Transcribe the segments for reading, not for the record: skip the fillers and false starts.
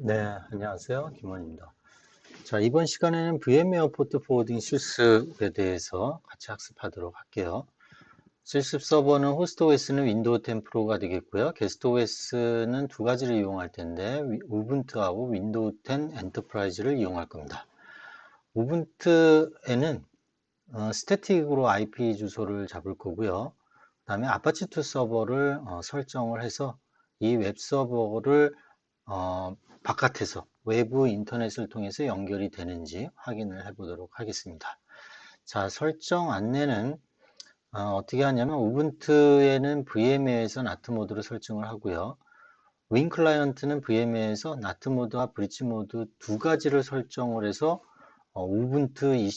네, 안녕하세요. 김원입니다. 자, 이번 시간에는 VM웨어 포트 포워딩 실습에 대해서 같이 학습하도록 할게요. 실습 서버는 호스트 OS는 윈도우 10 프로가 되겠고요. 게스트 OS는 두 가지를 이용할 텐데, 우분투하고 윈도우 10 엔터프라이즈를 이용할 겁니다. 우분투에는 스태틱으로 IP 주소를 잡을 거고요. 그 다음에 아파치2 서버를 설정을 해서 이 웹 서버를 바깥에서 외부 인터넷을 통해서 연결이 되는지 확인을 해 보도록 하겠습니다. 자, 설정 안내는 어떻게 하냐면 우분투에는 VMware에서 NAT 모드로 설정을 하고요. 윈 클라이언트는 VMware에서 NAT 모드와 브릿지 모드 두 가지를 설정을 해서 우분투에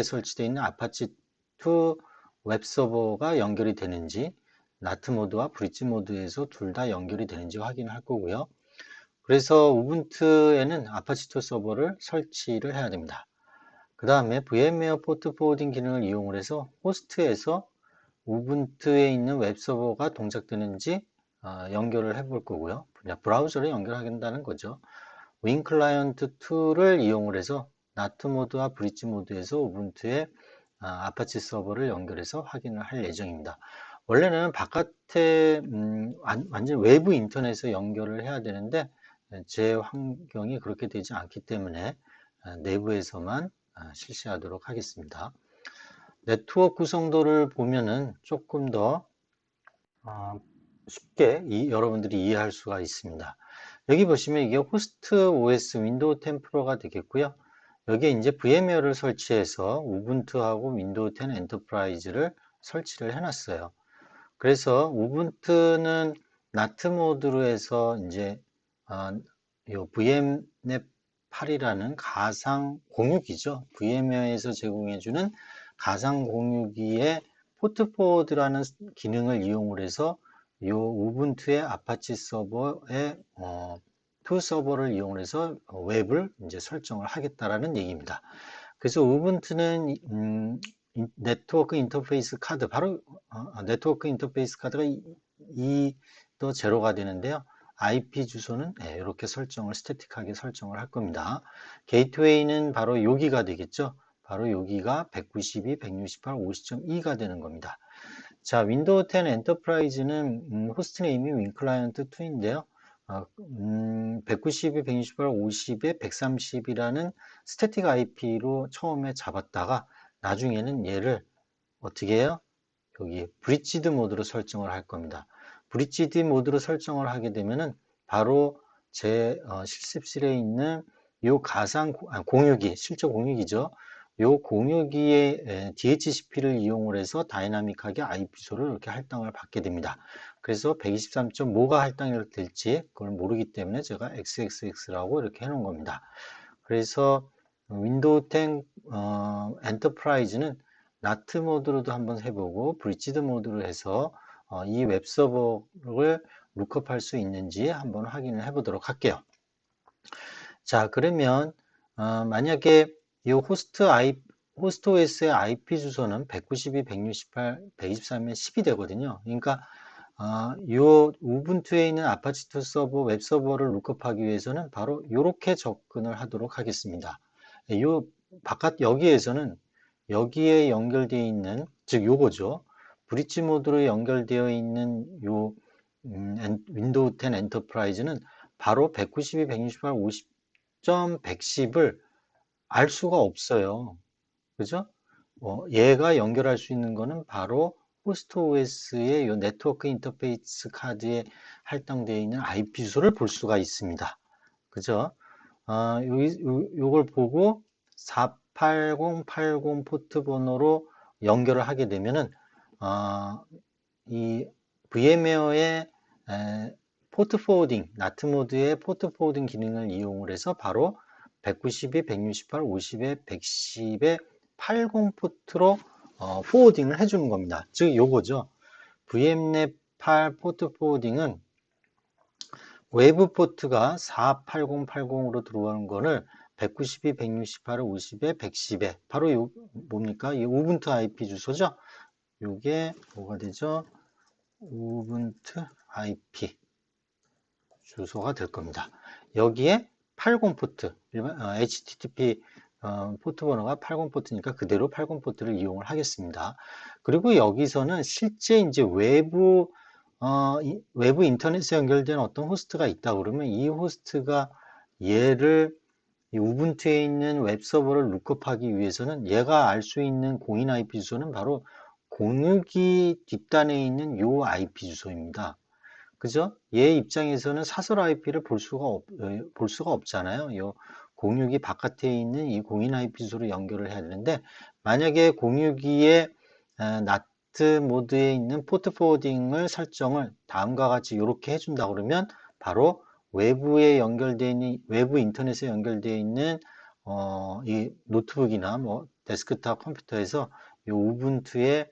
설치되어 있는 아파치2 웹 서버가 연결이 되는지 NAT 모드와 브릿지 모드에서 둘 다 연결이 되는지 확인할 거고요. 그래서 우분투에는 아파치2 서버를 설치를 해야 됩니다. 그 다음에 VMware 포트 포워딩 기능을 이용을 해서 호스트에서 우분투에 있는 웹 서버가 동작되는지 연결을 해 볼 거고요. 브라우저를 연결하겠다는 거죠. 윈 클라이언트 2를 이용을 해서 나트 모드와 브릿지 모드에서 우분투에 아파치 서버를 연결해서 확인을 할 예정입니다. 원래는 바깥에 완전 외부 인터넷에 연결을 해야 되는데 제 환경이 그렇게 되지 않기 때문에 내부에서만 실시하도록 하겠습니다. 네트워크 구성도를 보면은 조금 더 쉽게 여러분들이 이해할 수가 있습니다. 여기 보시면 이게 호스트 OS 윈도우 10 프로가 되겠고요. 여기에 이제 VMware를 설치해서 우분투하고 윈도우 10 엔터프라이즈를 설치를 해놨어요. 그래서 우분투는 나트 모드로 해서 이제 요 VMnet 8이라는 가상 공유기죠. VMware에서 제공해주는 가상 공유기의 포트포워드라는 기능을 이용을 해서 요 우분투의 아파치 서버의 투 서버를 이용해서 웹을 이제 설정을 하겠다라는 얘기입니다. 그래서 우분투는 네트워크 인터페이스 카드, 바로 네트워크 인터페이스 카드가 더 제로가 되는데요. IP 주소는 이렇게 설정을 스태틱하게 설정을 할 겁니다. 게이트웨이는 바로 여기가 되겠죠. 바로 여기가 192, 168, 50.2가 되는 겁니다. 자, 윈도우 10 엔터프라이즈는 호스트 네임이 윈클라이언트 2인데요. 192, 168, 50에 130이라는 스태틱 IP로 처음에 잡았다가 나중에는 얘를 어떻게 해요? 여기 브릿지드 모드로 설정을 할 겁니다. 브릿지드 모드로 설정을 하게 되면은 바로 제 실습실에 있는 요 가상 공유기, 실제 공유기죠. 요 공유기의 DHCP를 이용을 해서 다이나믹하게 IP 주소를 이렇게 할당을 받게 됩니다. 그래서 123.5가 할당이 될지 그걸 모르기 때문에 제가 XXX라고 이렇게 해놓은 겁니다. 그래서 윈도우 10 엔터프라이즈는 나트 모드로도 한번 해보고 브릿지드 모드로 해서 이 웹서버를 룩업할 수 있는지 한번 확인을 해보도록 할게요. 자, 그러면 만약에 이 호스트 OS의 IP 주소는 192, 168, 123에 10이 되거든요. 그러니까 이 우분투에 있는 아파치2 서버 웹 서버를 룩업하기 위해서는 바로 이렇게 접근을 하도록 하겠습니다. 요 바깥 여기에서는 여기에 연결되어 있는 즉 요거죠. 브릿지 모드로 연결되어 있는 요 윈도우 10 엔터프라이즈는 바로 192, 168, 50.110을 알 수가 없어요. 그죠? 얘가 연결할 수 있는 거는 바로 호스트 OS의 요 네트워크 인터페이스 카드에 할당되어 있는 IP 주소를 볼 수가 있습니다. 그죠? 요걸 보고 48080 포트 번호로 연결을 하게 되면은 이 VMware의 포트 포워딩, 나트 모드의 포트 포워딩 기능을 이용을 해서 바로 192, 168, 50에 110에 80 포트로 포워딩을 해주는 겁니다. 즉 요거죠. VMnet 8 포트 포워딩은 외부 포트가 48080으로 들어오는 거를 192, 168, 50에 110에 바로 요 뭡니까? 이 우분투 IP 주소죠. 요게 뭐가 되죠? 우분투 IP 주소가 될 겁니다. 여기에 80 포트, HTTP 포트 번호가 80 포트니까 그대로 80 포트를 이용을 하겠습니다. 그리고 여기서는 실제 이제 외부 인터넷에 연결된 어떤 호스트가 있다 그러면 이 호스트가 얘를 이 우분투에 있는 웹 서버를 룩업하기 위해서는 얘가 알 수 있는 공인 IP 주소는 바로 공유기 뒷단에 있는 요 IP 주소입니다. 그죠? 얘 입장에서는 사설 IP를 볼 수가 없잖아요. 요 공유기 바깥에 있는 이 공인 IP 주소로 연결을 해야 되는데, 만약에 공유기에 나트 모드에 있는 포트 포워딩을 설정을 다음과 같이 이렇게 해준다 그러면 바로 외부에 연결되어 있는 외부 인터넷에 연결되어 있는 이 노트북이나 뭐 데스크탑 컴퓨터에서 이 우분투의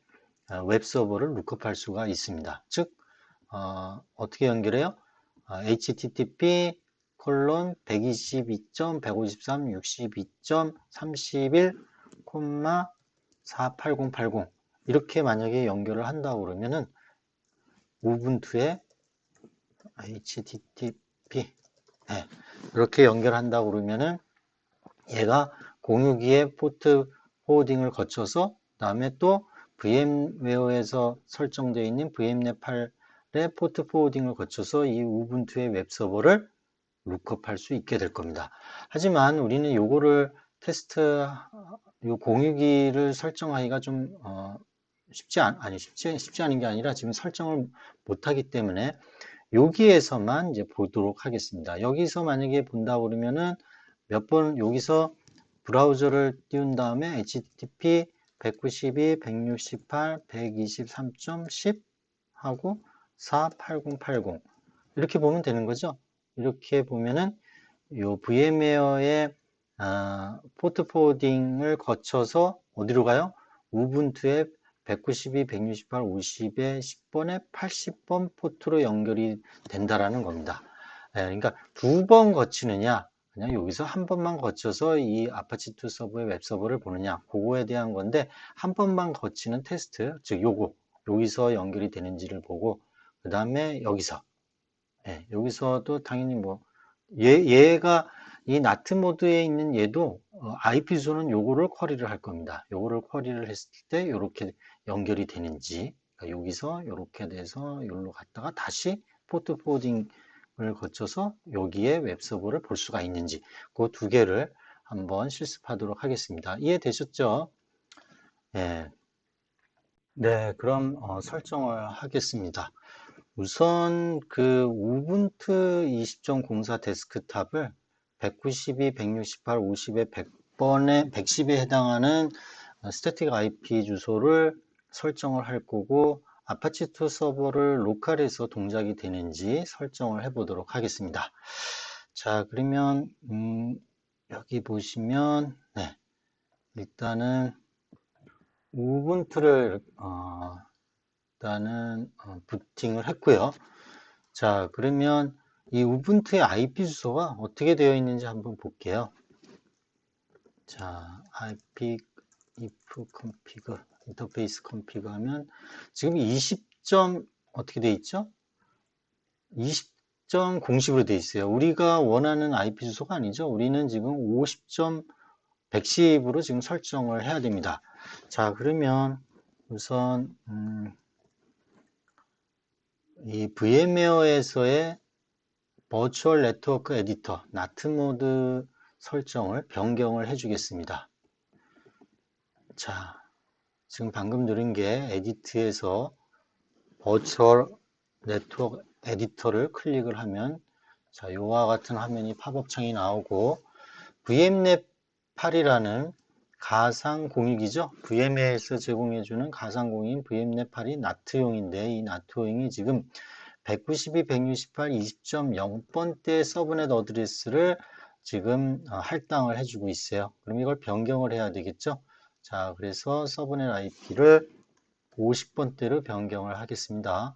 웹 서버를 룩업할 수가 있습니다. 즉 어떻게 연결해요? http 콜론 122.153.62.31, 48080 이렇게 만약에 연결을 한다 그러면은 우분투에 http 이렇게 연결한다 그러면은 얘가 공유기의 포트 포워딩을 거쳐서 그다음에 또 VM웨어에서 설정되어 있는 VMnet 8의 포트 포워딩을 거쳐서 이 우분투의 웹 서버를 룩업할 수 있게 될 겁니다. 하지만 우리는 요거를 요 공유기를 설정하기가 좀 쉽지 않은 게 아니라 지금 설정을 못하기 때문에 여기에서만 이제 보도록 하겠습니다. 여기서 만약에 본다 그러면은 여기서 브라우저를 띄운 다음에 http 192, 168, 123.10 하고 48080 이렇게 보면 되는 거죠. 이렇게 보면은 요 VMware의 포트 포워딩을 거쳐서 어디로 가요? 우분투의 192, 168, 50의 10번에 80번 포트로 연결이 된다라는 겁니다. 그러니까 두 번 거치느냐, 그냥 여기서 한 번만 거쳐서 이 아파치2 서버의 웹 서버를 보느냐, 그거에 대한 건데, 한 번만 거치는 테스트, 즉 여기서 연결이 되는지를 보고, 그 다음에 여기서도 당연히 뭐, 얘가 이 나트 모드에 있는 얘도 IP 주소는 요거를 쿼리를 할 겁니다. 요거를 쿼리를 했을 때 이렇게 연결이 되는지, 그러니까 여기서 이렇게 돼서 여기로 갔다가 다시 포트 포워딩을 거쳐서 여기에 웹 서버를 볼 수가 있는지 그 두 개를 한번 실습하도록 하겠습니다. 이해되셨죠? 예. 네, 그럼 설정을 하겠습니다. 우선 그 우분투 20.04 데스크탑을 192, 168, 50에 100번에 110에 해당하는 스태틱 IP 주소를 설정을 할 거고 아파치2 서버를 로컬에서 동작이 되는지 설정을 해 보도록 하겠습니다. 자, 그러면 여기 보시면 일단은 우분투를 일단은 부팅을 했고요. 자, 그러면 이 우분투의 IP 주소가 어떻게 되어 있는지 한번 볼게요. 자, IP if config 인터페이스 config 하면 지금 20점 어떻게 되어 있죠? 20점 공식으로 되어 있어요. 우리가 원하는 IP 주소가 아니죠. 우리는 지금 50점 110으로 지금 설정을 해야 됩니다. 자, 그러면 우선 이 VMware에서의 버추얼 네트워크 에디터 나트 모드 설정을 변경을 해주겠습니다. 자, 지금 방금 누른 게 에디트에서 버추얼 네트워크 에디터를 클릭을 하면 자, 요와 같은 화면이 팝업 창이 나오고 VMnet 8이라는 가상 공유기죠. VMware에서 제공해주는 가상 공유인 VMnet 8이 나트용인데 이 나트용이 지금 192, 168, 20.0번대 서브넷 어드레스를 지금 할당을 해주고 있어요. 그럼 이걸 변경을 해야 되겠죠. 자, 그래서 서브넷 IP를 50번대로 변경을 하겠습니다.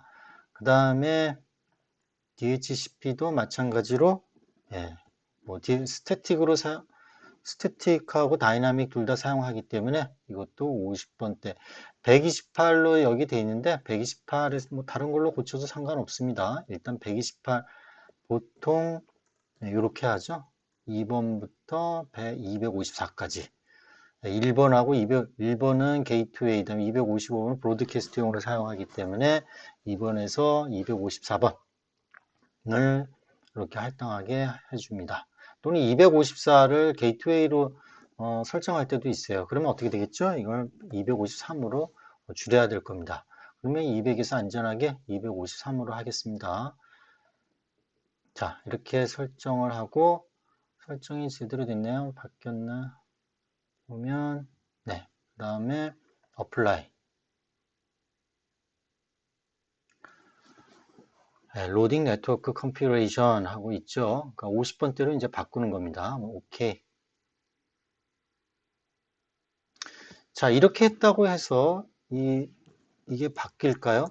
그 다음에 DHCP도 마찬가지로 뭐 스태틱하고 다이나믹 둘 다 사용하기 때문에 이것도 50번대 128로 여기 돼 있는데 128에서 뭐 다른 걸로 고쳐도 상관없습니다. 일단 128 보통 이렇게 하죠. 2번부터 254까지. 1번하고 1번은 게이트웨이, 다음에 255번은 브로드캐스트용으로 사용하기 때문에 2번에서 254번을 이렇게 할당하게 해줍니다. 또는 254를 게이트웨이로 설정할 때도 있어요. 그러면 어떻게 되겠죠? 이걸 253으로 줄여야 될 겁니다. 그러면 200에서 안전하게 253으로 하겠습니다. 자, 이렇게 설정을 하고 설정이 제대로 됐네요. 바뀌었나? 보면 네, 그 다음에 apply 로딩 네트워크 컨피그레이션 하고 있죠. 그러니까 50번대로 이제 바꾸는 겁니다. 오케이. 자, 이렇게 했다고 해서 이게 바뀔까요?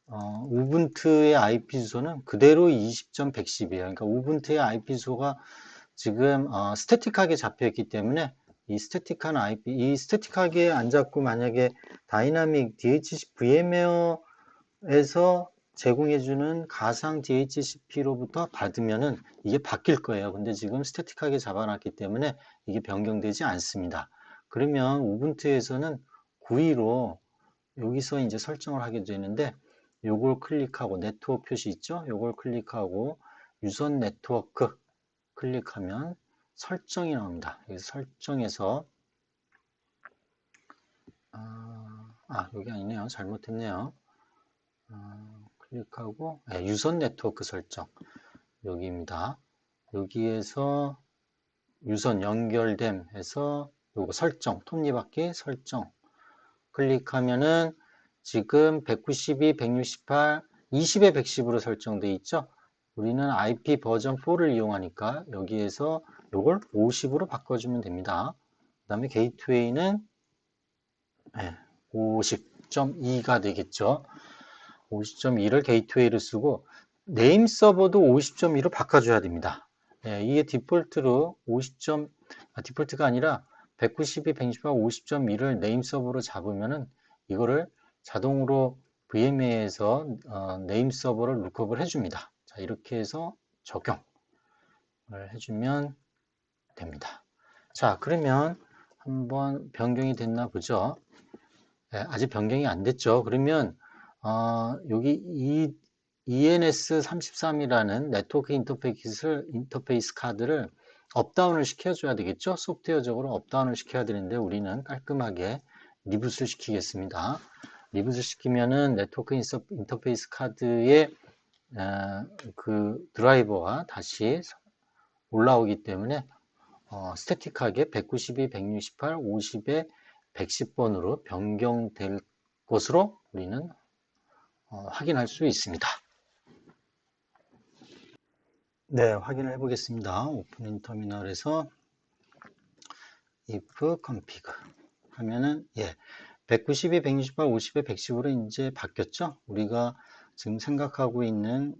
우분투의 IP 주소는 그대로 20.110이에요. 그러니까 우분투의 IP 주소가 지금 스태틱하게 잡혀 있기 때문에 이 스태틱한 IP, 이 스태틱하게 안 잡고 만약에 다이나믹 DHCP VMware에서 제공해주는 가상 DHCP로부터 받으면은 이게 바뀔 거예요. 근데 지금 스태틱하게 잡아놨기 때문에 이게 변경되지 않습니다. 그러면 우분투에서는 9위로 여기서 이제 설정을 하게 되는데 요걸 클릭하고 네트워크 표시 있죠? 요걸 클릭하고 유선 네트워크 클릭하면 설정이 나옵니다. 여기서 설정에서 여기 아니네요. 잘못했네요. 클릭하고 유선 네트워크 설정 여기입니다. 여기에서 유선 연결됨 해서 요거 설정 톱니바퀴 설정 클릭하면은 지금 192, 168, 20에 110으로 설정되어 있죠. 우리는 IP 버전 4를 이용하니까 여기에서 요걸 50으로 바꿔주면 됩니다. 그 다음에 게이트웨이는 50.2가 되겠죠. 50.2를 게이트웨이를 쓰고 네임 서버도 50.2로 바꿔줘야 됩니다. 이게 디폴트로 디폴트가 아니라 192, 128, 50.2를 네임 서버로 잡으면은 이거를 자동으로 VMware에서 네임 서버를 룩업을 해줍니다. 자, 이렇게 해서 적용을 해주면 됩니다. 자, 그러면 한번 변경이 됐나 보죠. 아직 변경이 안 됐죠. 그러면 여기 ENS33이라는 네트워크 인터페이스 카드를 업다운을 시켜줘야 되겠죠. 소프트웨어적으로 업다운을 시켜야 되는데 우리는 깔끔하게 리붓을 시키겠습니다. 리붓을 시키면은 네트워크 인터페이스 카드의 그 드라이버가 다시 올라오기 때문에 스태틱하게 192, 168, 50에 110번으로 변경될 것으로 우리는 확인할 수 있습니다. 네, 확인을 해보겠습니다. 오프닝 터미널에서 if config 하면은 192, 168, 50에 110으로 이제 바뀌었죠. 우리가 지금 생각하고 있는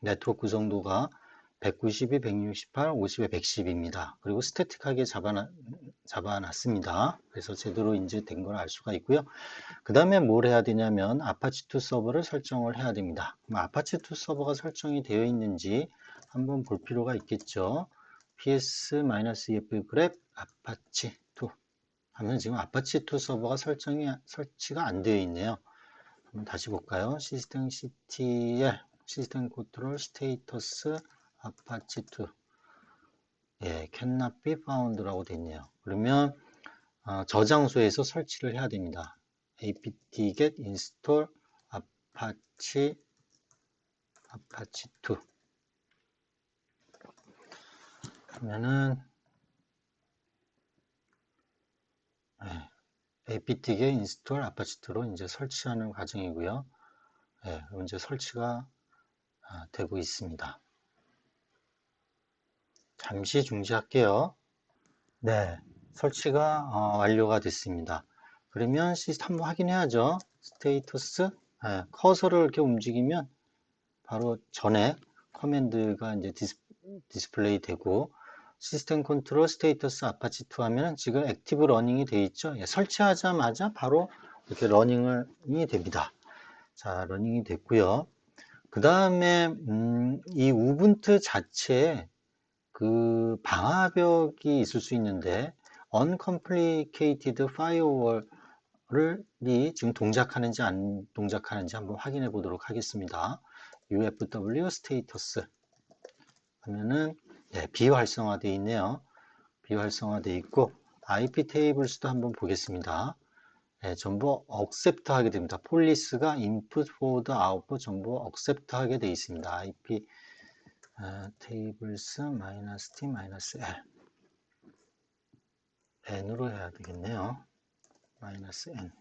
네트워크 구성도가 192, 168, 50에 110입니다. 그리고 스태틱하게 잡아놨습니다. 그래서 제대로 이제 된 걸 알 수가 있고요. 그 다음에 뭘 해야 되냐면 아파치2 서버를 설정을 해야 됩니다. 그럼 아파치2 서버가 설정이 되어 있는지 한번 볼 필요가 있겠죠. ps-ef grep apache2 하면 지금 아파치2 서버가 설치가 안 되어 있네요. 한번 다시 볼까요? 시스템 ctl 시스템 컨트롤 스테이터스 아파치2 cannot be found라고 되어 있네요. 그러면 저장소에서 설치를 해야 됩니다. apt-get install apache2 하면은 apt-get install apache2로 이제 설치하는 과정이고요. 이제 설치가 되고 있습니다. 잠시 중지할게요. 네, 설치가 완료가 됐습니다. 그러면 시스템 한번 확인해야죠. 스테이터스 커서를 이렇게 움직이면 바로 전에 커맨드가 이제 디스플레이 되고 시스템 컨트롤 스테이터스 아파치2 하면 지금 액티브 러닝이 되어 있죠. 설치하자마자 바로 이렇게 러닝이 됩니다. 자, 러닝이 됐고요. 그 그 다음에 이 우분투 자체에 그 방화벽이 있을 수 있는데 uncomplicated firewall이 지금 동작하는지 안 동작하는지 한번 확인해 보도록 하겠습니다. UFW 스테이터스 하면은 비활성화되어 있네요. 비활성화되어 있고 IP 테이블스도 한번 보겠습니다. 전부 accept 하게 됩니다. 폴리스가 input, forward, output 전부 accept 하게 되어 있습니다. IP tables -t -l n으로 해야 되겠네요. -n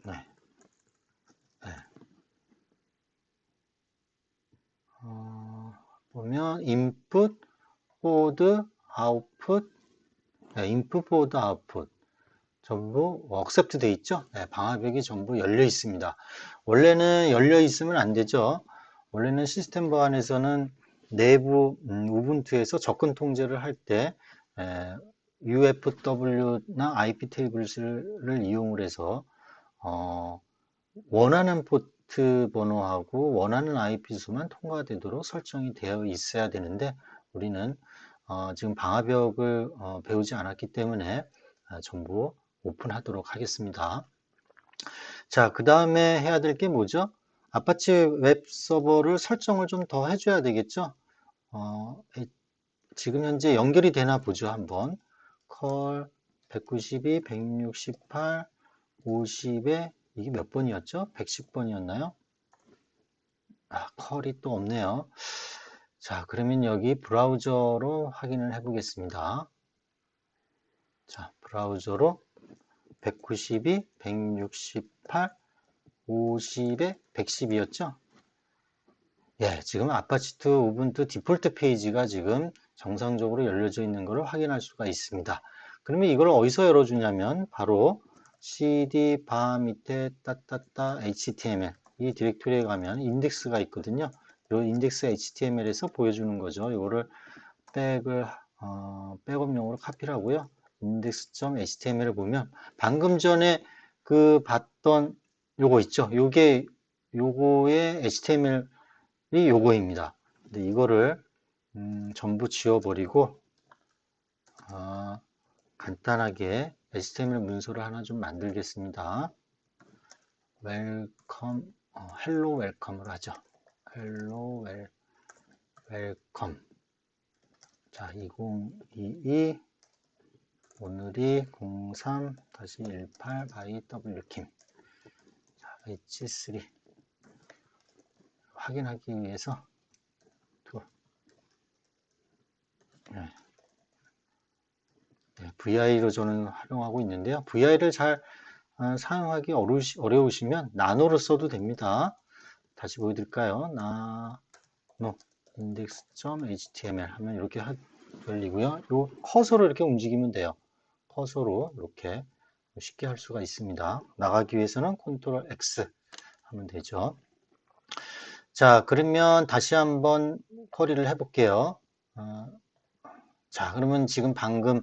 네. 보면 input, forward, output, input, forward, output 전부 accept 돼 있죠. 방화벽이 전부 열려 있습니다. 원래는 열려 있으면 안 되죠. 원래는 시스템 보안에서는 내부 우분투에서 접근 통제를 할 때 UFW나 IP 테이블스를 이용을 해서 원하는 포트 번호하고 원하는 IP 수만 통과되도록 설정이 되어 있어야 되는데 우리는 지금 방화벽을 배우지 않았기 때문에 전부 오픈하도록 하겠습니다. 자, 그 다음에 해야 될 게 뭐죠? 아파치 웹 서버를 설정을 좀 더 해줘야 되겠죠? 지금 현재 연결이 되나 보죠, 한번. 컬 192, 168, 50에 이게 몇 번이었죠? 110번이었나요? 컬이 또 없네요. 자, 그러면 여기 브라우저로 확인을 해 보겠습니다. 자, 브라우저로 192, 168, 50에 110이었죠? 예, 지금 아파치트 우분투 디폴트 페이지가 지금 정상적으로 열려져 있는 것을 확인할 수가 있습니다. 그러면 이걸 어디서 열어주냐면 바로 cd 바 밑에 따따따 html 이 디렉토리에 가면 인덱스가 있거든요. 이 인덱스 html에서 보여주는 거죠. 이거를 백업용으로 카피를 하고요. index.html을 보면 방금 전에 그 봤던 요거 있죠. 요거의 HTML이 요거입니다. 근데 이거를 전부 지워버리고 간단하게 HTML 문서를 하나 좀 만들겠습니다. 웰컴, 헬로 웰컴을 하죠. 헬로 웰컴. 자, 2022 오늘이 03-18 by wkim. 자, h3 확인하기 위해서 VI로 저는 활용하고 있는데요. VI를 잘 사용하기 어려우시면 나노를 써도 됩니다. 다시 보여드릴까요? 나노 index.html 하면 이렇게 열리고요. 요 커서로 이렇게 움직이면 돼요. 커서로 이렇게 쉽게 할 수가 있습니다. 나가기 위해서는 컨트롤 X 하면 되죠. 자, 그러면 다시 한번 쿼리를 해볼게요. 자, 그러면 지금 방금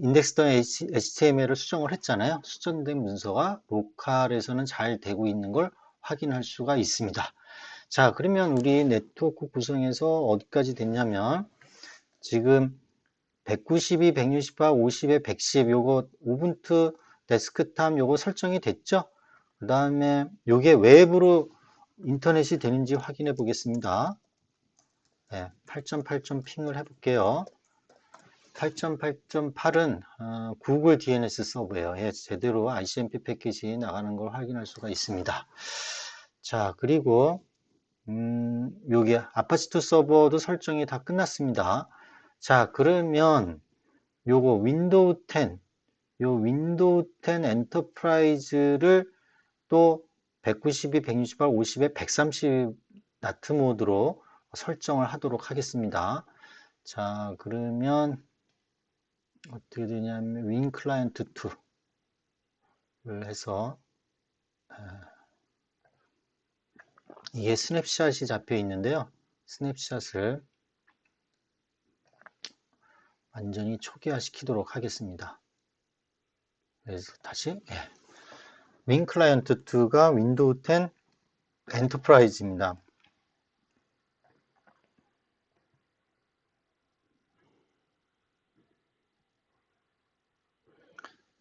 인덱스.html을 수정을 했잖아요. 수정된 문서가 로컬에서는 잘 되고 있는 걸 확인할 수가 있습니다. 자, 그러면 우리 네트워크 구성에서 어디까지 됐냐면 지금 192, 168, 50에 110 요거 우분투 데스크탑 요거 설정이 됐죠? 그 다음에 요게 외부로 인터넷이 되는지 확인해 보겠습니다. 8.8점 핑을 해볼게요. 8.8.8은 구글 DNS 서버예요. 제대로 ICMP 패키지 나가는 걸 확인할 수가 있습니다. 자, 그리고 여기 아파치2 서버도 설정이 다 끝났습니다. 자, 그러면 요거 윈도우 10, 요 윈도우 10 엔터프라이즈를 또 192, 168, 50에 130 나트 모드로 설정을 하도록 하겠습니다. 자, 그러면 어떻게 되냐면 윈 클라이언트 2를 해서 이게 스냅샷이 잡혀 있는데요. 스냅샷을 완전히 초기화 시키도록 하겠습니다. 그래서 다시 윈 클라이언트 2가 윈도우 10 엔터프라이즈입니다.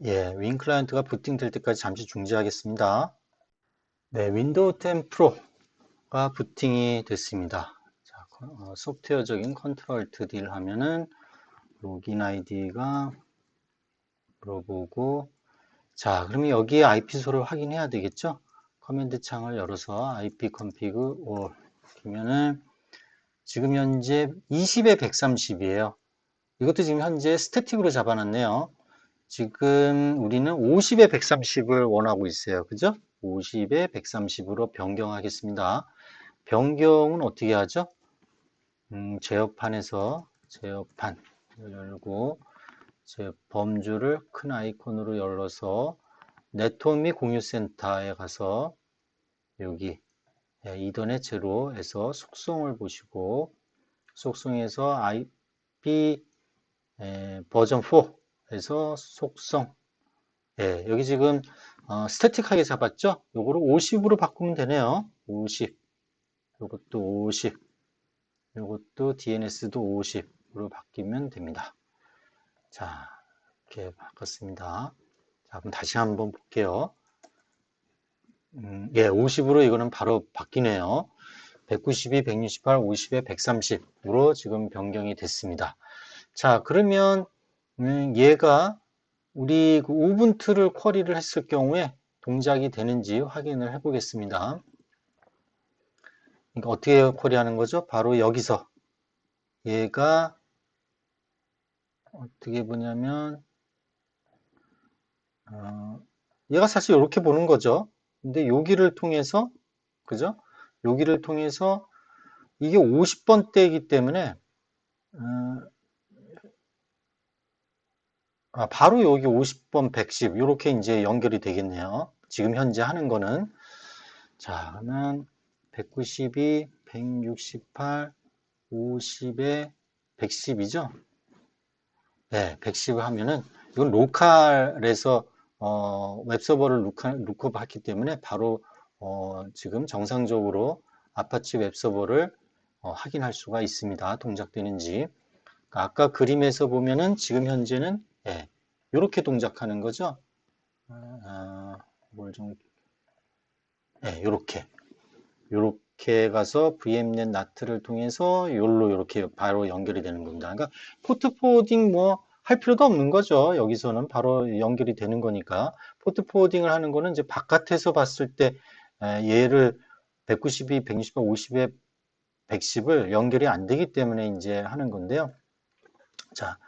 예, 윈 클라이언트가 부팅될 때까지 잠시 중지하겠습니다. 네, 윈도우 10 프로가 부팅이 됐습니다. 자, 소프트웨어적인 컨트롤 Alt D를 하면은 로긴 아이디가 물어보고, 자, 그러면 여기에 IP소를 확인해야 되겠죠? 커맨드 창을 열어서 ipconfig all 그러면은 지금 현재 20에 130이에요. 이것도 지금 현재 스태틱으로 잡아놨네요. 지금 우리는 50에 130을 원하고 있어요. 그죠? 50에 130으로 변경하겠습니다. 변경은 어떻게 하죠? 제어판에서 제어판 열고 제 범주를 큰 아이콘으로 열어서 네트워크 및 공유센터에 가서 여기 이더넷 제로에서 속성을 보시고 속성에서 IP 버전 4에서 속성 여기 지금 스태틱하게 잡았죠? 요거를 50으로 바꾸면 되네요. 50 요것도 50 요것도 DNS도 50으로 바뀌면 됩니다. 자, 이렇게 바꿨습니다. 자, 그럼 다시 한번 볼게요. 예, 50으로 이거는 바로 바뀌네요. 192, 168, 50에 130으로 지금 변경이 됐습니다. 자, 그러면 얘가 우리 그 우분투를 쿼리를 했을 경우에 동작이 되는지 확인을 해 보겠습니다. 그러니까 어떻게 쿼리하는 거죠? 바로 여기서 얘가 어떻게 보냐면 얘가 사실 이렇게 보는 거죠. 근데 여기를 통해서 그죠? 여기를 통해서 이게 50번대이기 때문에 바로 여기 50번 110 이렇게 이제 연결이 되겠네요. 지금 현재 하는 거는 자, 그러면 192, 168, 50에 110이죠? 네, 110을 하면은 이건 로컬에서 웹서버를 룩업 했기 때문에 바로 지금 정상적으로 아파치 웹서버를 확인할 수가 있습니다. 동작되는지. 아까 그림에서 보면은 지금 현재는 이렇게 동작하는 거죠. 뭘 좀, 요렇게 가서 VMnet NAT를 통해서 요로 이렇게 바로 연결이 되는 겁니다. 그러니까 포트 포워딩 뭐 할 필요도 없는 거죠. 여기서는 바로 연결이 되는 거니까. 포트 포워딩을 하는 거는 이제 바깥에서 봤을 때 얘를 192, 168, 50에 110을 연결이 안 되기 때문에 이제 하는 건데요. 자,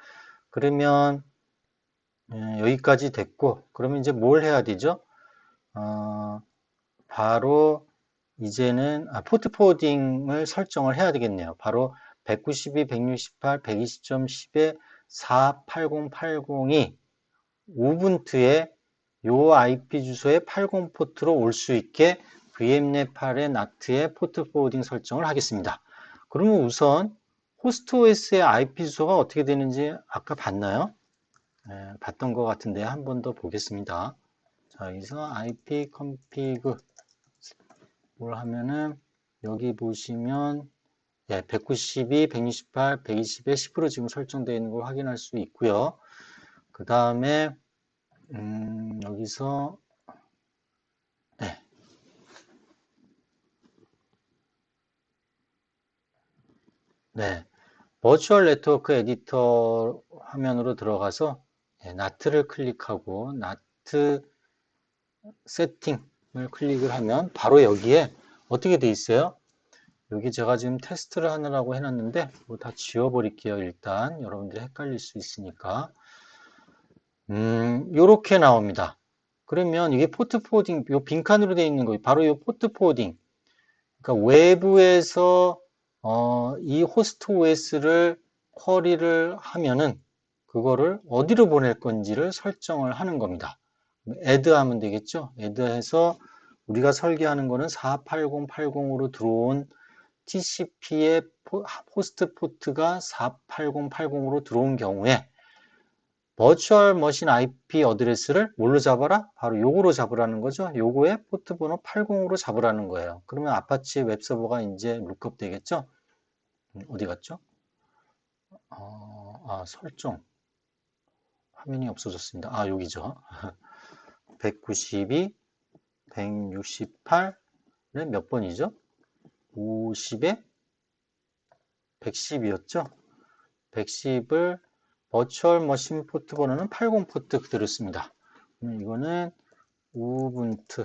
그러면 여기까지 됐고, 그러면 이제 뭘 해야 되죠? 바로 이제는 포트 포워딩을 설정을 해야 되겠네요. 바로 192, 168, 120.10에 48080이 우분투에 요 IP 주소의 80 포트로 올 수 있게 VMnet 8의 NAT의 포트 포워딩 설정을 하겠습니다. 그러면 우선 호스트 OS의 IP 주소가 어떻게 되는지 아까 봤나요? 봤던 것 같은데 한 번 더 보겠습니다. 자, 여기서 IP config 뭘 하면은 여기 보시면 192, 168, 120에 10으로 지금 설정되어 있는 걸 확인할 수 있고요. 그 다음에 여기서 네, 네, 버추얼 네트워크 에디터 화면으로 들어가서 나트를 클릭하고 나트 세팅을 클릭을 하면 바로 여기에 어떻게 돼 있어요? 여기 제가 지금 테스트를 하느라고 해놨는데 뭐 다 지워버릴게요. 일단 여러분들이 헷갈릴 수 있으니까 요렇게 나옵니다. 그러면 이게 포트 포워딩 요 빈칸으로 되어 있는 거 바로 요 포트 포워딩 그러니까 외부에서 이 호스트 OS를 쿼리를 하면은 그거를 어디로 보낼 건지를 설정을 하는 겁니다. add 하면 되겠죠. add 해서 우리가 설계하는 거는 48080으로 들어온 TCP의 호스트 포트가 48080으로 들어온 경우에 버추얼 머신 IP 어드레스를 뭘로 잡아라? 바로 요거로 잡으라는 거죠. 요거에 포트 번호 80으로 잡으라는 거예요. 그러면 아파치 웹서버가 이제 룩업 되겠죠? 어디 갔죠? 설정. 화면이 없어졌습니다. 여기죠. 192, 168은 몇 번이죠? 50에 110이었죠? 110을 버추얼 머신 포트 번호는 80 포트 그대로 씁니다. 이거는 우분투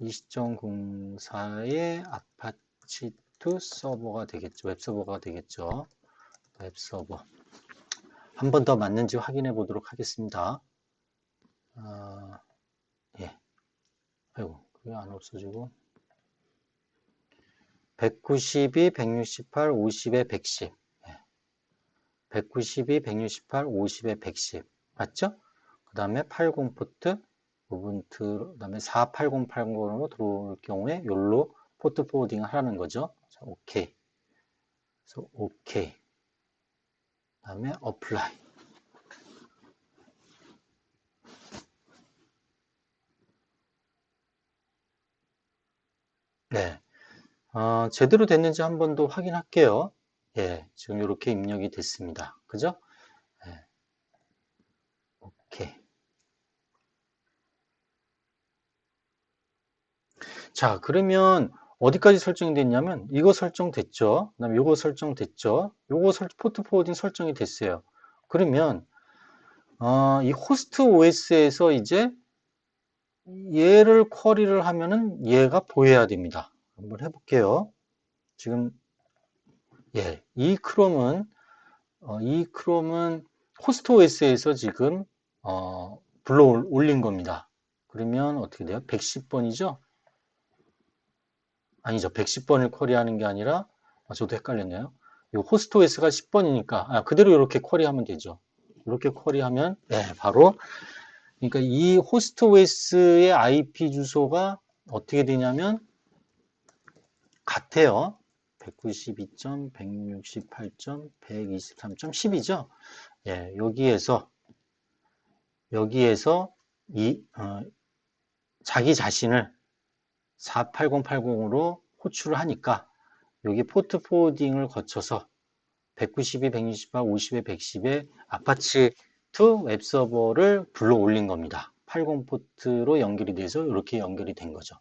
20.04의 아파치2 서버가 되겠죠. 웹서버가 되겠죠. 웹서버. 한 번 더 맞는지 확인해 보도록 하겠습니다. 예. 아이고, 그게 안 없어지고. 192, 168, 50에 110. 192, 168, 50에 110. 맞죠? 그 다음에 80 포트, 우분투, 그 다음에 48080으로 들어올 경우에 요로 포트 포워딩 하라는 거죠. 자, 오케이. 그래서 오케이. 그 다음에 어플라이. 네. 제대로 됐는지 한 번 더 확인할게요. 예, 지금 이렇게 입력이 됐습니다. 그죠? 예, 오케이. 자, 그러면 어디까지 설정이 됐냐면 이거 설정됐죠. 그다음에 요거 설정됐죠. 요거 포트 포워딩 설정이 됐어요. 그러면 이 호스트 OS에서 이제 얘를 쿼리를 하면은 얘가 보여야 됩니다. 한번 해볼게요. 지금 이 크롬은 호스트 OS에서 지금 불러 올린 겁니다. 그러면 어떻게 돼요? 110번이죠? 아니죠. 110번을 쿼리하는 게 아니라 저도 헷갈렸네요. 이 호스트 OS가 10번이니까 그대로 이렇게 쿼리하면 되죠. 이렇게 쿼리하면 바로 그러니까 이 호스트 OS의 IP 주소가 어떻게 되냐면 같아요. 192.168.123.10이죠. 예, 여기에서 자기 자신을 48080으로 호출을 하니까 여기 포트 포워딩을 거쳐서 192, 168, 50에 110에 아파치 2 웹서버를 불러 올린 겁니다. 80 포트로 연결이 돼서 이렇게 연결이 된 거죠.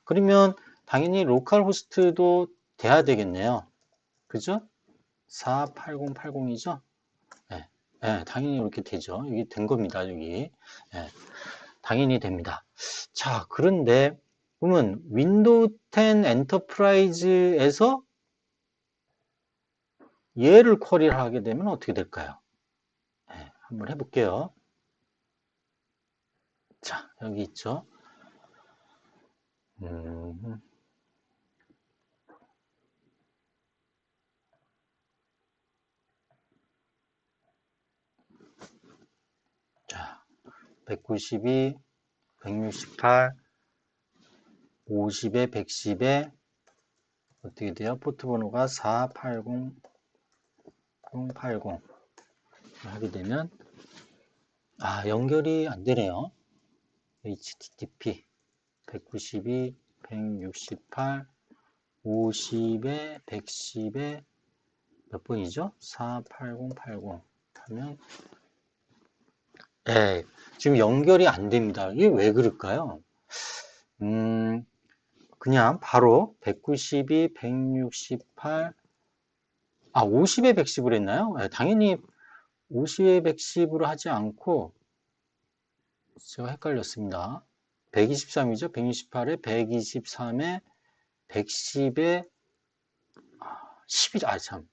그러면 당연히 로컬 호스트도 돼야 되겠네요. 그죠? 48080이죠? 네. 네, 당연히 이렇게 되죠. 이게 된 겁니다. 여기. 네, 당연히 됩니다. 자, 그런데 그러면 윈도우 10 엔터프라이즈에서 얘를 쿼리를 하게 되면 어떻게 될까요? 네, 한번 해볼게요. 자, 여기 있죠. 자, 192, 168, 50에 110에 어떻게 돼요? 포트 번호가 480, 080 하게 되면 연결이 안 되네요. HTTP 192, 168, 50에 110에 몇 번이죠? 48080 하면 지금 연결이 안 됩니다. 이게 왜 그럴까요? 그냥 바로 192, 168, 50에 110을 했나요? 당연히 50에 110으로 하지 않고 제가 헷갈렸습니다. 123이죠? 168에 123에 110에 10이 참.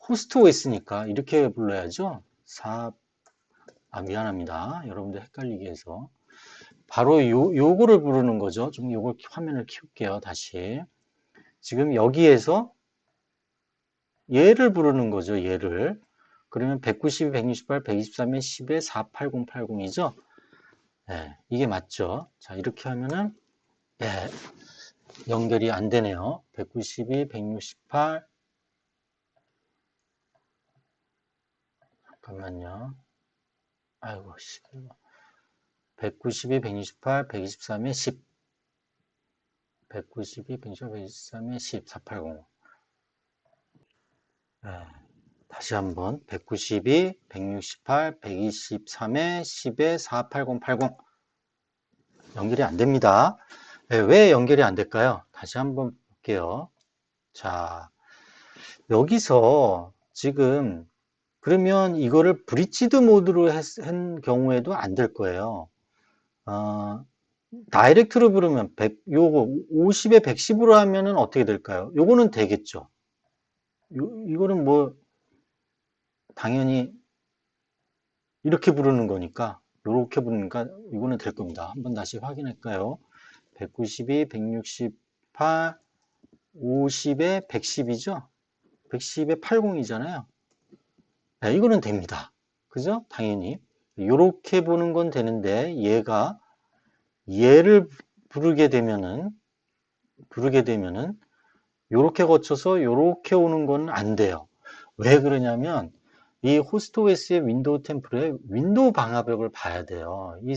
호스트 OS니까 이렇게 불러야죠. 미안합니다. 여러분들 헷갈리게 해서. 바로 요거를 부르는 거죠. 좀 요걸 화면을 키울게요. 다시. 지금 여기에서 얘를 부르는 거죠. 얘를. 그러면 192, 168, 123에 10에 48080이죠. 이게 맞죠. 자, 이렇게 하면은 연결이 안 되네요. 192, 168 잠깐만요. 아이고, 192, 168, 123에 10. 192, 168, 123에 10, 480. 네. 다시 한번 192, 168, 123에 10에 48080 연결이 안 됩니다. 네, 왜 연결이 안 될까요? 다시 한번 볼게요. 자, 여기서 지금 그러면 이거를 브릿지드 모드로 한 경우에도 안 될 거예요. 다이렉트로 부르면 요거 50에 110으로 하면은 어떻게 될까요? 요거는 되겠죠. 이거는 뭐 당연히 이렇게 부르는 거니까 이렇게 부르니까 이거는 될 겁니다. 한번 다시 확인할까요? 192, 168, 50에 110이죠? 110에 80이잖아요. 네, 이거는 됩니다. 그죠? 당연히. 이렇게 보는 건 되는데 얘를 부르게 되면은 요렇게 거쳐서 요렇게 오는 건 안 돼요. 왜 그러냐면 이 호스트 OS의 윈도우 템플에 윈도우 방화벽을 봐야 돼요. 이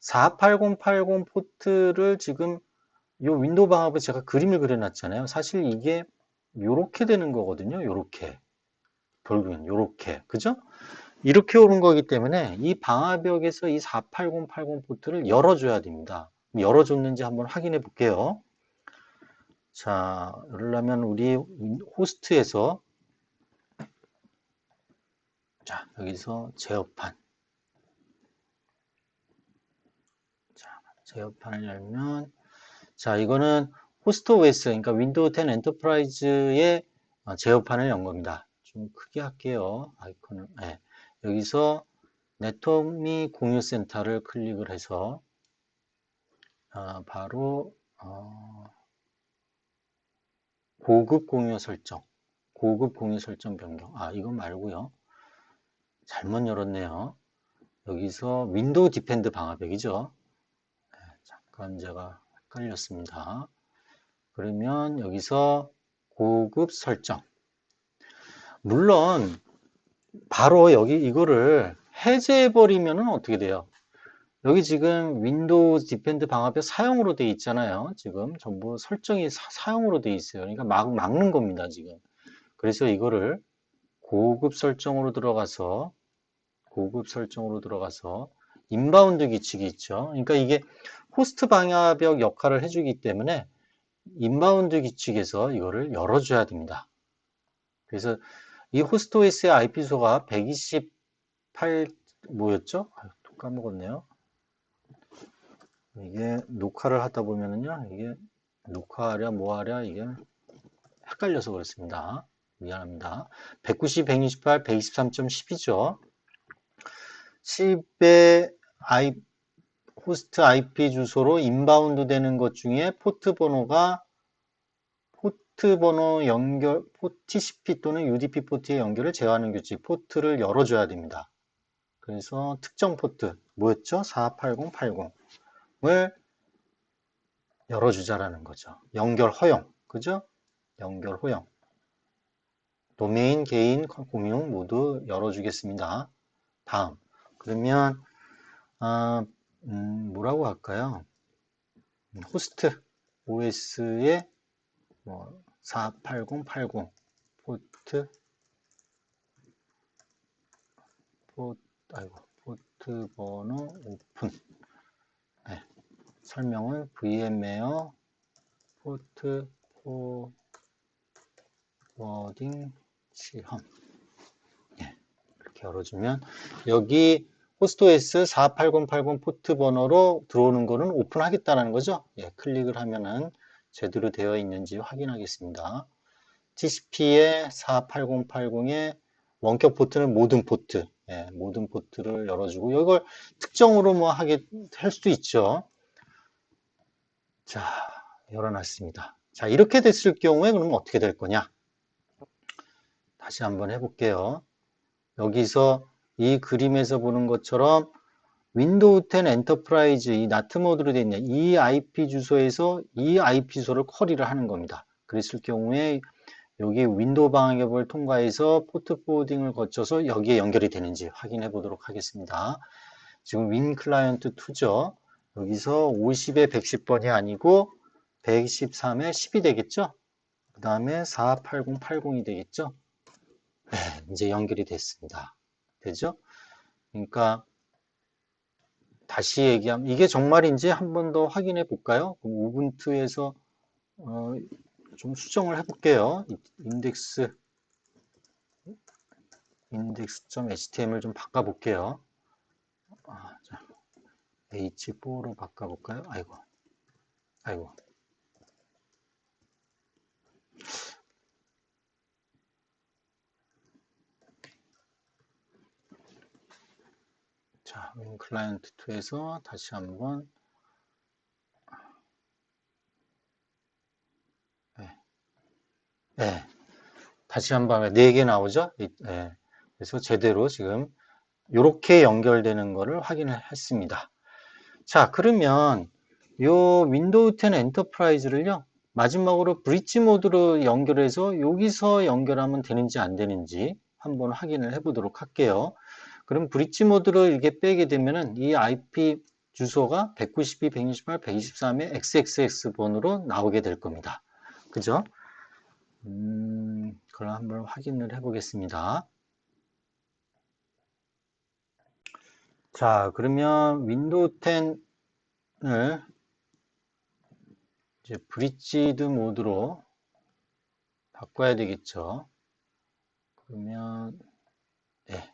48080 포트를 지금 요 윈도우 방화벽 제가 그림을 그려놨잖아요. 사실 이게 요렇게 되는 거거든요. 요렇게. 결국엔 요렇게. 그죠? 이렇게 오는 거기 때문에 이 방화벽에서 이 48080 포트를 열어줘야 됩니다. 열어줬는지 한번 확인해 볼게요. 자, 그러려면 우리 호스트에서 자, 여기서 제어판. 자, 제어판을 열면 자, 이거는 호스트 OS, 그러니까 윈도우 10 엔터프라이즈의 제어판을 연 겁니다. 좀 크게 할게요. 아이콘을. 네. 여기서 네트워크 및 공유 센터를 클릭을 해서 바로 고급 공유 설정. 고급 공유 설정 변경. 이거 말고요. 잘못 열었네요. 여기서 윈도우 디펜드 방화벽이죠. 네, 잠깐 제가 헷갈렸습니다. 그러면 여기서 고급 설정. 물론 바로 여기 이거를 해제해버리면 어떻게 돼요? 여기 지금 윈도우 디펜드 방화벽 사용으로 돼 있잖아요. 지금 전부 설정이 사용으로 돼 있어요. 그러니까 막는 겁니다, 지금. 그래서 이거를 고급 설정으로 들어가서 인바운드 규칙이 있죠. 그러니까 이게 호스트 방화벽 역할을 해주기 때문에 인바운드 규칙에서 이거를 열어줘야 됩니다. 그래서 이 호스트 OS의 IP 주소가 128 뭐였죠? 또 까먹었네요. 이게 녹화를 하다 보면은요, 이게 녹화하랴 뭐하랴 이게 헷갈려서 그렇습니다. 미안합니다. 190, 128, 123.10이죠. 10의 호스트 IP 주소로 인바운드 되는 것 중에 포트 번호 연결, TCP 또는 UDP 포트의 연결을 제어하는 규칙, 포트를 열어줘야 됩니다. 그래서 특정 포트, 뭐였죠? 48080을 열어주자라는 거죠. 연결 허용, 그죠? 연결 허용. 도메인, 개인, 공용 모두 열어주겠습니다. 다음. 그러면, 뭐라고 할까요? 호스트 OS의 48080 포트, 포트 번호 오픈. 네, 설명은 VMware 포트 포워딩 시험. 예, 이렇게 열어주면 여기 호스트OS 48080 포트 번호로 들어오는 거는 오픈하겠다는 거죠. 예, 클릭을 하면은 제대로 되어 있는지 확인하겠습니다. TCP의 48080의 원격 포트는 모든 포트, 예, 모든 포트를 열어주고 이걸 특정으로 뭐 할 수도 있죠. 자, 열어놨습니다. 자, 이렇게 됐을 경우에 그러면 어떻게 될 거냐? 다시 한번 해볼게요. 여기서 이 그림에서 보는 것처럼 윈도우 10 엔터프라이즈 이 나트 모드로 되어 있는 이 IP 주소에서 이 IP 주소를 쿼리를 하는 겁니다. 그랬을 경우에 여기 윈도우 방역을 통과해서 포트 포워딩을 거쳐서 여기에 연결이 되는지 확인해 보도록 하겠습니다. 지금 윈 클라이언트 2죠. 여기서 50에 110번이 아니고 113에 10이 되겠죠. 그 다음에 48080이 되겠죠. 네, 이제 연결이 됐습니다. 되죠? 그러니까 다시 얘기하면 이게 정말인지 한 번 더 확인해 볼까요? 우분투에서 좀 수정을 해 볼게요. index.html 좀 바꿔 볼게요. h4로 바꿔 볼까요? 아이고. 자, 윈 클라이언트 2에서 다시 한번 네. 다시 한번 4개 나오죠? 네. 그래서 제대로 지금 이렇게 연결되는 것을 확인을 했습니다. 자, 그러면 요 윈도우 10 엔터프라이즈를요, 마지막으로 브릿지 모드로 연결해서 여기서 연결하면 되는지 안 되는지 한번 확인을 해 보도록 할게요. 그럼 브릿지 모드로 이게 빼게 되면은 이 IP 주소가 192, 128, 123의 XXX 번으로 나오게 될 겁니다. 그죠? 그럼 한번 확인을 해 보겠습니다. 자, 그러면 윈도우 10을 이제 브릿지드 모드로 바꿔야 되겠죠. 그러면 네.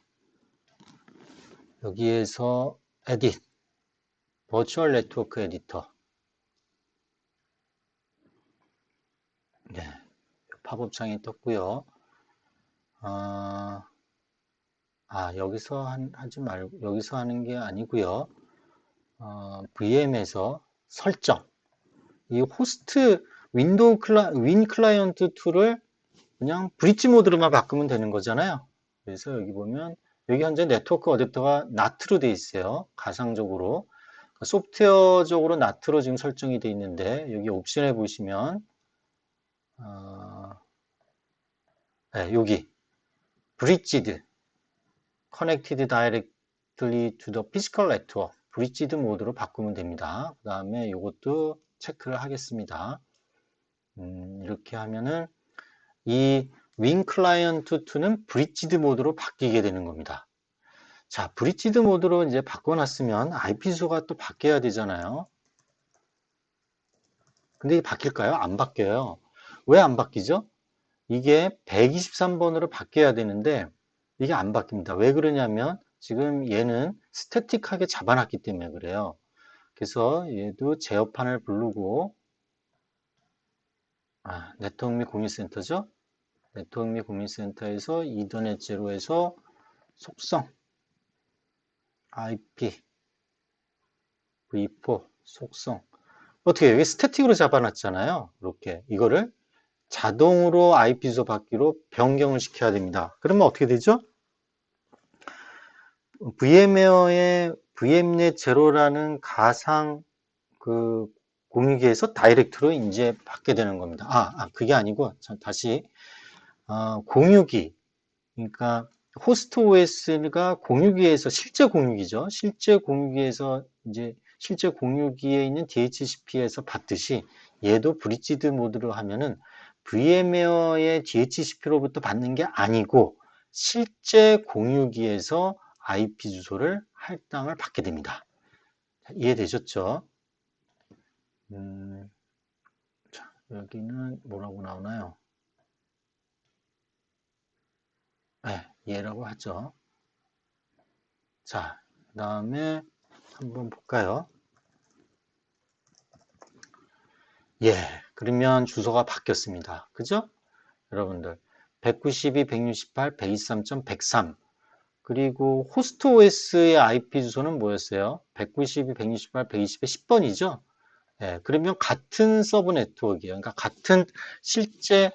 여기에서 에딧 버추얼 네트워크 에디터 네. 팝업 창이 떴고요. 여기서 하지 말고 여기서 하는 게 아니고요. VM에서 설정 이 호스트 윈도우 윈 클라이언트 2를 그냥 브릿지 모드로만 바꾸면 되는 거잖아요. 그래서 여기 보면 여기 현재 네트워크 어댑터가 NAT로 되어 있어요. 가상적으로 소프트웨어적으로 NAT로 지금 설정이 되어 있는데 여기 옵션에 보시면 네, 여기 Bridged Connected Directly to the Physical Network Bridged 모드로 바꾸면 됩니다. 그 다음에 이것도 체크를 하겠습니다. 이렇게 하면은 이 윈 클라이언트 2는 브릿지드 모드로 바뀌게 되는 겁니다. 자, 브릿지드 모드로 이제 바꿔놨으면 IP 주소가 또 바뀌어야 되잖아요. 근데 이게 바뀔까요? 안 바뀌어요. 왜 안 바뀌죠? 이게 123번으로 바뀌어야 되는데 이게 안 바뀝니다. 왜 그러냐면 지금 얘는 스태틱하게 잡아놨기 때문에 그래요. 그래서 얘도 제어판을 부르고 네트워크 및 공유센터죠. 네트워크 및 공유센터에서 이더넷 제로에서 속성 IP v4 속성 어떻게 여기 스태틱으로 잡아놨잖아요. 이렇게 이거를 자동으로 IP 주소 받기로 변경을 시켜야 됩니다. 그러면 어떻게 되죠? VMware의 VMnet 제로라는 가상 그 공유기에서 다이렉트로 이제 받게 되는 겁니다. 그게 아니고 다시 공유기 그러니까 호스트 OS가 공유기에서 실제 공유기죠. 실제 공유기에서 이제 실제 공유기에 있는 DHCP에서 받듯이 얘도 브릿지드 모드로 하면은 VMware의 DHCP로부터 받는 게 아니고 실제 공유기에서 IP 주소를 할당을 받게 됩니다. 이해되셨죠? 자, 여기는 뭐라고 나오나요? 네, 얘라고 하죠. 자, 그 다음에 한번 볼까요? 예, 그러면 주소가 바뀌었습니다. 그죠? 여러분들 192, 168, 123.103 그리고 호스트 OS의 IP 주소는 뭐였어요? 192, 168, 120의 10번이죠? 예, 그러면 같은 서브 네트워크예요. 그러니까 같은 실제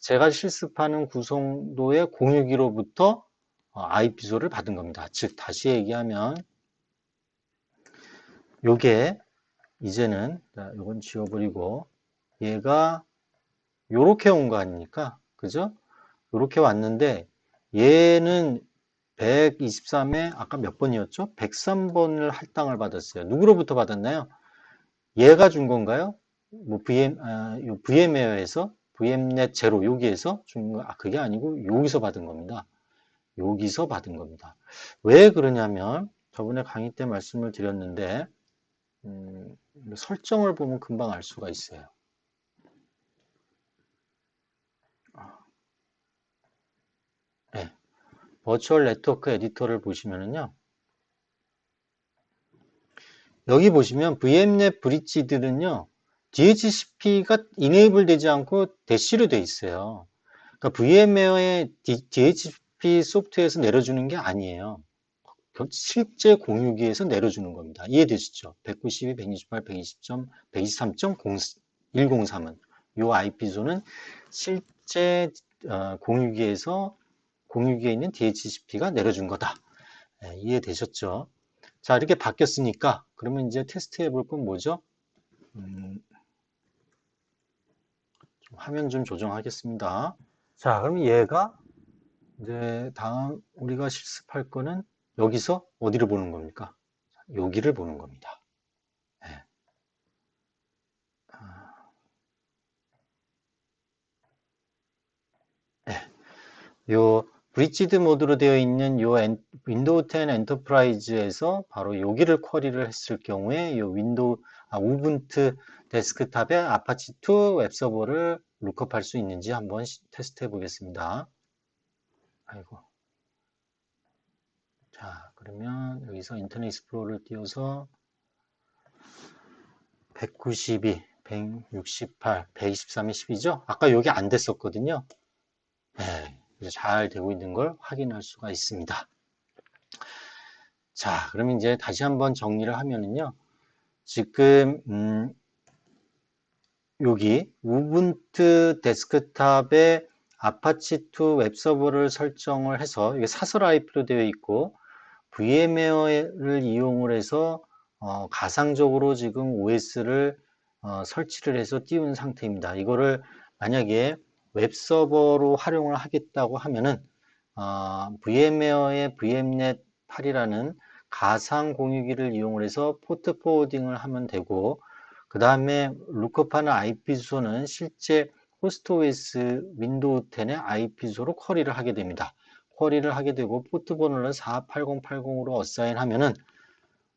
제가 실습하는 구성도의 공유기로부터 IP 주소를 받은 겁니다. 즉 다시 얘기하면 요게 이제는 이건 지워버리고 얘가 요렇게 온 거 아닙니까? 그죠? 요렇게 왔는데 얘는 123에 아까 몇 번이었죠? 103번을 할당을 받았어요. 누구로부터 받았나요? 얘가 준 건가요? 뭐 요 VM웨어에서 VMnet 제로 여기에서 준 거, 그게 아니고 여기서 받은 겁니다. 여기서 받은 겁니다. 왜 그러냐면 저번에 강의 때 말씀을 드렸는데 설정을 보면 금방 알 수가 있어요. 네. 버추얼 네트워크 에디터를 보시면은요. 여기 보시면 VMnet 브릿지들은요. DHCP가 이네이블 되지 않고 대시로 돼 있어요. 그러니까 VMware의 DHCP 소프트웨어에서 내려주는 게 아니에요. 실제 공유기에서 내려주는 겁니다. 이해되시죠? 192, 128, 123.103은 이 IP소는 실제 공유기에 있는 DHCP가 내려준 거다. 네, 이해되셨죠? 자, 이렇게 바뀌었으니까 그러면 이제 테스트 해볼 건 뭐죠? 화면 좀 조정하겠습니다. 자, 그럼 얘가 이제 다음 우리가 실습할 거는 여기서 어디를 보는 겁니까? 여기를 보는 겁니다. 네. 요 브릿지드 모드로 되어 있는 요 윈도우 10 엔터프라이즈에서 바로 여기를 쿼리를 했을 경우에 요 우분투 데스크탑의 아파치 2 웹서버를 룩업할 수 있는지 한번 테스트 해 보겠습니다. 아이고. 자, 그러면 여기서 인터넷 익스플로러를 띄워서 192, 168, 123이 10이죠? 아까 여기 안 됐었거든요. 네, 잘 되고 있는 걸 확인할 수가 있습니다. 자, 그러면 이제 다시 한번 정리를 하면은요. 지금 여기 우분투 데스크탑에 아파치2 웹서버를 설정을 해서 이게 사설 IP로 되어 있고 VMware를 이용을 해서 가상적으로 지금 OS를 설치를 해서 띄운 상태입니다. 이거를 만약에 웹서버로 활용을 하겠다고 하면은 VMware의 VMnet 8이라는 가상 공유기를 이용을 해서 포트 포워딩을 하면 되고 그 다음에 룩업하는 IP 주소는 실제 호스트 OS 윈도우 10의 IP 주소로 쿼리를 하게 됩니다. 쿼리를 하게 되고 포트 번호를 48080으로 어사인 하면은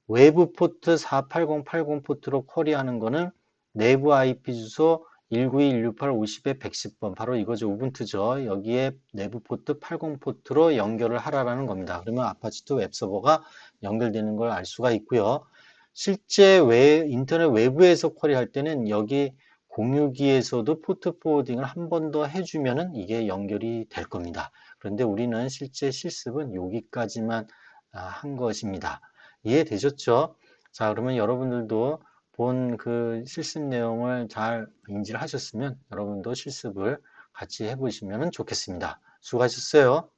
외부 포트 48080 포트로 쿼리하는 거는 내부 IP 주소 192.168.50에 110번 바로 이거죠. 우분투죠. 여기에 내부 포트 80 포트로 연결을 하라는 겁니다. 그러면 아파치2 웹서버가 연결되는 걸 알 수가 있고요. 실제 인터넷 외부에서 쿼리할 때는 여기 공유기에서도 포트 포워딩을 한 번 더 해주면은 이게 연결이 될 겁니다. 그런데 우리는 실제 실습은 여기까지만 한 것입니다. 이해되셨죠? 자, 그러면 여러분들도 본 그 실습 내용을 잘 인지를 하셨으면 여러분도 실습을 같이 해보시면 좋겠습니다. 수고하셨어요.